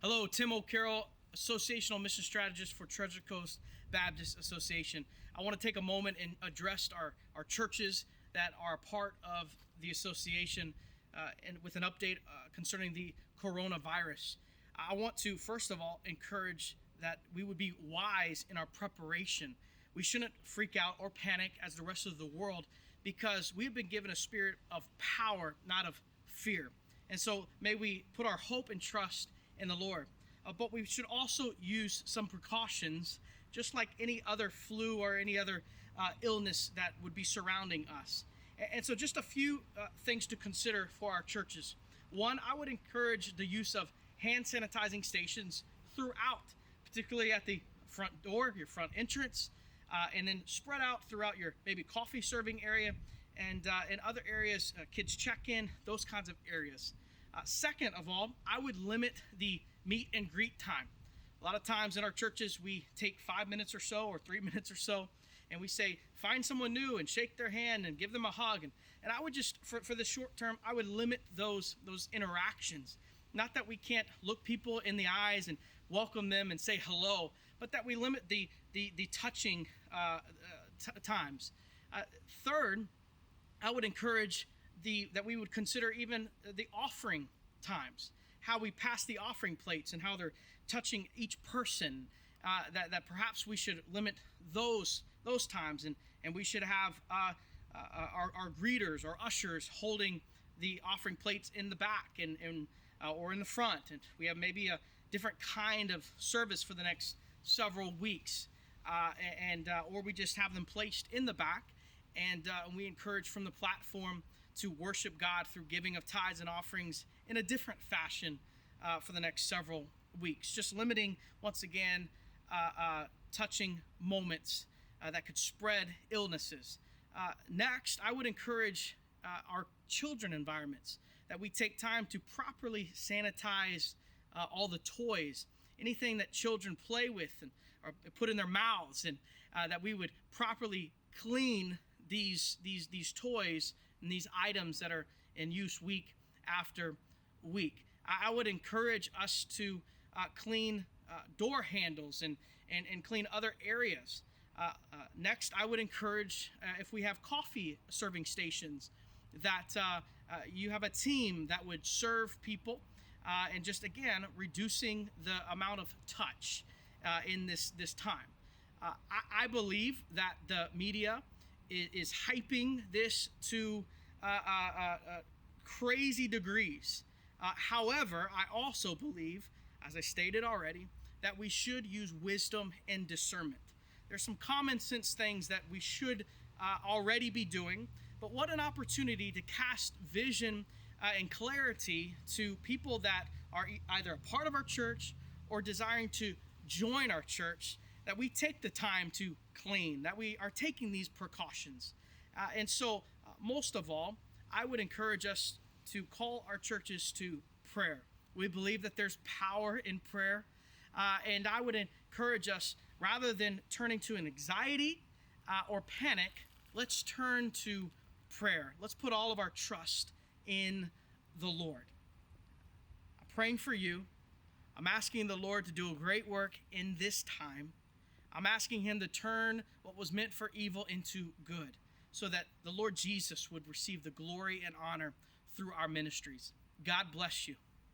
Hello, Tim O'Carroll, Associational Mission Strategist for Treasure Coast Baptist Association. I want to take a moment and address our churches that are part of the association and with an update concerning the coronavirus. I want to, first of all, encourage that we would be wise in our preparation. We shouldn't freak out or panic as the rest of the world because we have been given a spirit of power, not of fear. And so may we put our hope and trust in the Lord. But we should also use some precautions, just like any other flu or any other illness that would be surrounding us. And so just a few things to consider for our churches. One, I would encourage the use of hand sanitizing stations throughout, particularly at the front door, your front entrance, and then spread out throughout your maybe coffee serving area and in other areas, kids check-in, those kinds of areas. Second of all, I would limit the meet and greet time. A lot of times in our churches, we take 5 minutes or so or 3 minutes or so, and we say, find someone new and shake their hand and give them a hug. And I would just, for the short term, I would limit those interactions. Not that we can't look people in the eyes and welcome them and say hello, but that we limit the touching times. Third, I would encourage that we would consider even the offering times, how we pass the offering plates and how they're touching each person, that perhaps we should limit those times, and we should have our greeters or ushers holding the offering plates in the back and or in the front, and we have maybe a different kind of service for the next several weeks, or we just have them placed in the back, and we encourage from the platform to worship God through giving of tithes and offerings in a different fashion for the next several weeks. Just limiting, once again, touching moments that could spread illnesses. Next, I would encourage our children environments that we take time to properly sanitize all the toys, anything that children play with and or put in their mouths, and that we would properly clean these toys and these items that are in use week after week. I would encourage us to clean door handles and clean other areas. Next, I would encourage, if we have coffee serving stations, that you have a team that would serve people and just, again, reducing the amount of touch in this time. I believe that the media is hyping this to crazy degrees. However, I also believe, as I stated already, that we should use wisdom and discernment. There's some common sense things that we should already be doing, but what an opportunity to cast vision and clarity to people that are either a part of our church or desiring to join our church, that we take the time to clean, that we are taking these precautions. And so, most of all, I would encourage us to call our churches to prayer. We believe that there's power in prayer. And I would encourage us, rather than turning to an anxiety or panic, let's turn to prayer. Let's put all of our trust in the Lord. I'm praying for you. I'm asking the Lord to do a great work in this time. I'm asking him to turn what was meant for evil into good, so that the Lord Jesus would receive the glory and honor through our ministries. God bless you.